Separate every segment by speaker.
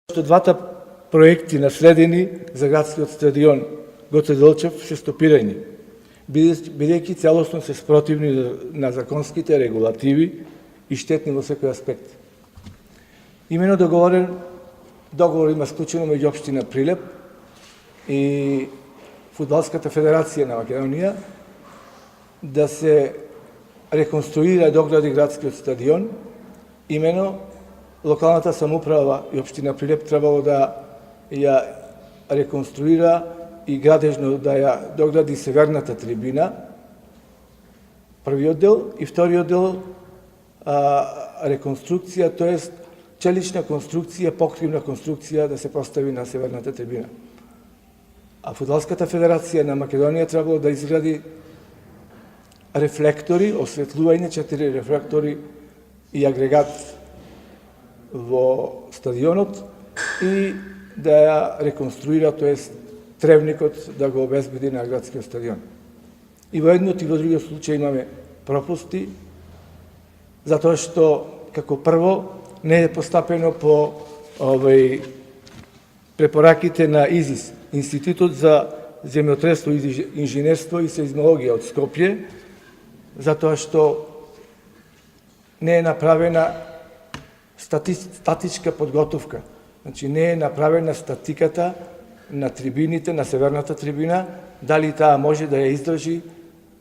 Speaker 1: Што двата проекти наследени за градскиот стадион Гоце Делчев се стопирање, бидејќи целосно се спротивни на законските регулативи и штетни во секој аспект. Имено договор има склучено меѓу општина Прилеп и Фудбалската федерација на Македонија да се реконструира и догради градскиот стадион. Имено локалната самоуправа и општина Прилеп требало да ја реконструира и градежно да ја догради северната трибина, првиот дел, и вториот дел реконструкција, тоест челична конструкција, покривна конструкција да се постави на северната трибина. А Фудбалската федерација на Македонија требало да изгради рефлектори, осветлување, 4 рефлектори и агрегат во стадионот и да ја реконструира, тоест тревникот да го обезбеди на градскиот стадион. И во едниот и во другиот случај имаме пропусти, затоа што како прво не е постапено по препораките на ИЗИС, Институтот за земјотресство, инженерство и сеизмологија од Скопје, затоа што не е направена статичка подготовка. Значи не е направена статиката на трибините, на северната трибина, дали таа може да ја издржи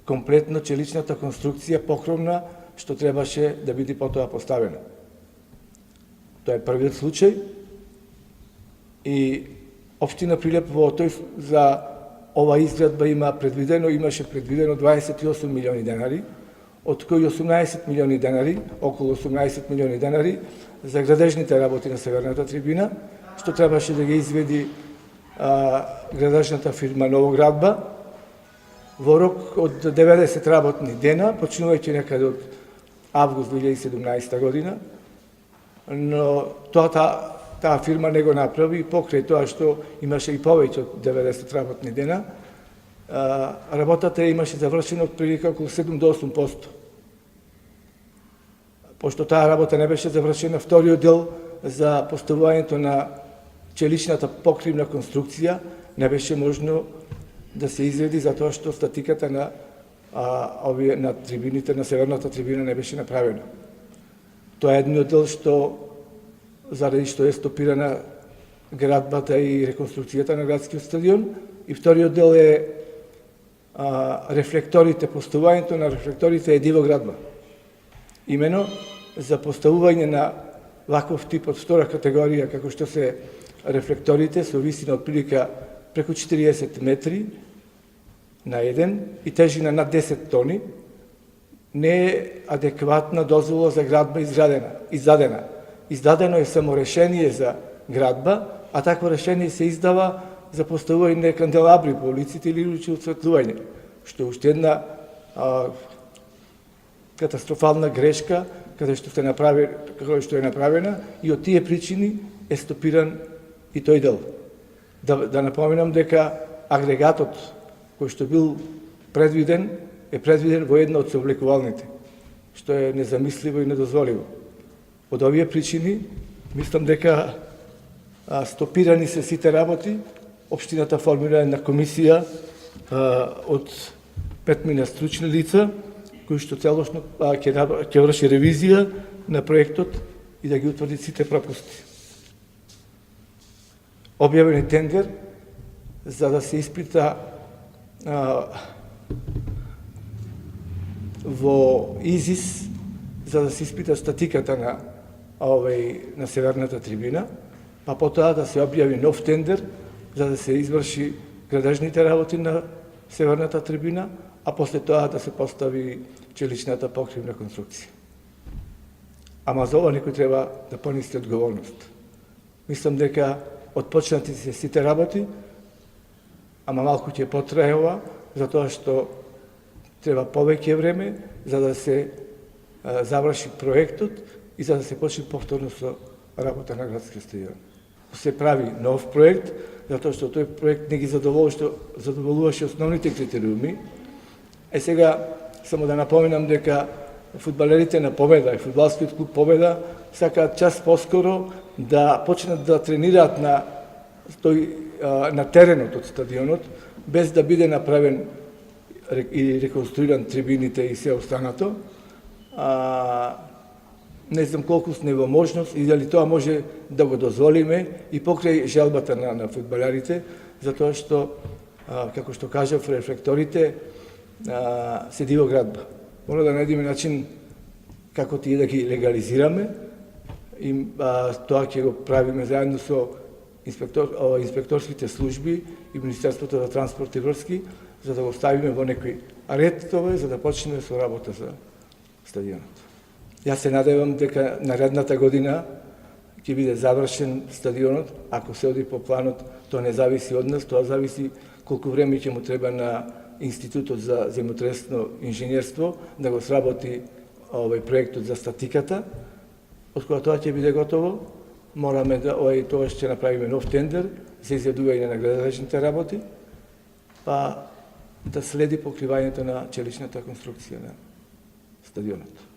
Speaker 1: комплетно челичната конструкција покровна, што требаше да биде потоа поставена. Тоа е првиот случај и општина Прилеп за ова изградба имаше предвидено 28 милиони денари, од кои 18 милиони денари, околу 18 милиони денари за градежните работи на северната трибина, што требаше да ги изведи градежната фирма Новоградба во рок од 90 работни дена, почнувајќи некаде од август 2017 година, но таа фирма не го направи, покрај тоа што имаше и повеќе од 90 работни дена, работата имаше завршена од прилика околу 7 до 8%. Пошто таа работа не беше завршена, вториот дел за поставувањето на челичната покривна конструкција не беше можно да се изведи затоа што статиката на трибините, на северната трибина не беше направена. Тоа е едниот дел заради што е стопирана градбата и реконструкцијата на градскиот стадион, и вториот дел е рефлекторите, поставувањето на рефлекторите е дивоградба. Имено за поставување на ваков тип од втора категорија, како што се рефлекторите со висина од прилика преку 40 метри на еден и тежина над 10 тони, не е адекватна дозвола за градба издадена. Издадено е само решение за градба, а такво решение се издава за поставување на канделабри по улиците или улични осветлување, што е уште една катастрофална грешка каде што е направена, и од тие причини е стопиран и тој дел. Да напоменам дека агрегатот кој што бил предвиден е предвиден во една од сооблекувалните, што е незамисливо и недозволиво. Од овие причини мислам дека стопирани се сите работи. Општината формира една комисија од 5 стручни лица кои што целосно ќе врши ревизија на проектот и да ги утврди сите пропусти. Објавен е тендер за да се испита во ИЗИС, за да се испита статиката на северната трибина, па потоа да се објави нов тендер за да се изврши градежните работи на северната трибина, а после тоа да се постави челичната покривна конструкција. Ама за ова некој треба да понеси одговорност. Мислам дека отпочнати се сите работи, ама малку ќе потрае ова, затоа што треба повеќе време за да се заврши проектот и за да се почне повторно со работа на градскиот стадион. Се прави нов проект, затоа што тој проект не ги задоволуваше основните критериуми. Сега само да напоменам дека фудбалерите на Победа и фудбалскиот клуб Победа сакаат час поскоро да почнат да тренираат на теренот од стадионот, без да биде направен и реконструиран трибините и се останато. Не знам колку сме во можност и дали тоа може да го дозволиме и покрај желбата на фудбалерите, затоа што, како што кажав, рефлекторите се дивоградба. Мора да најдеме начин како тие да ги легализираме и тоа ќе го правиме заедно со инспекторските служби и Министерството за транспорт и врски, за да го ставиме во некој ред тоа, за да почнеме со работа за стадионот. Јас се надевам дека наредната година ќе биде завршен стадионот. Ако се оди по планот, тоа не зависи од нас, тоа зависи колку време ќе му треба на Институтот за земјотресно инженерство да го сработи проектот за статиката. Од кога тоа ќе биде готово, мораме да тоа ќе направиме нов тендер за изјавување на градежните работи, па да следи покривањето на челичната конструкција на стадионот.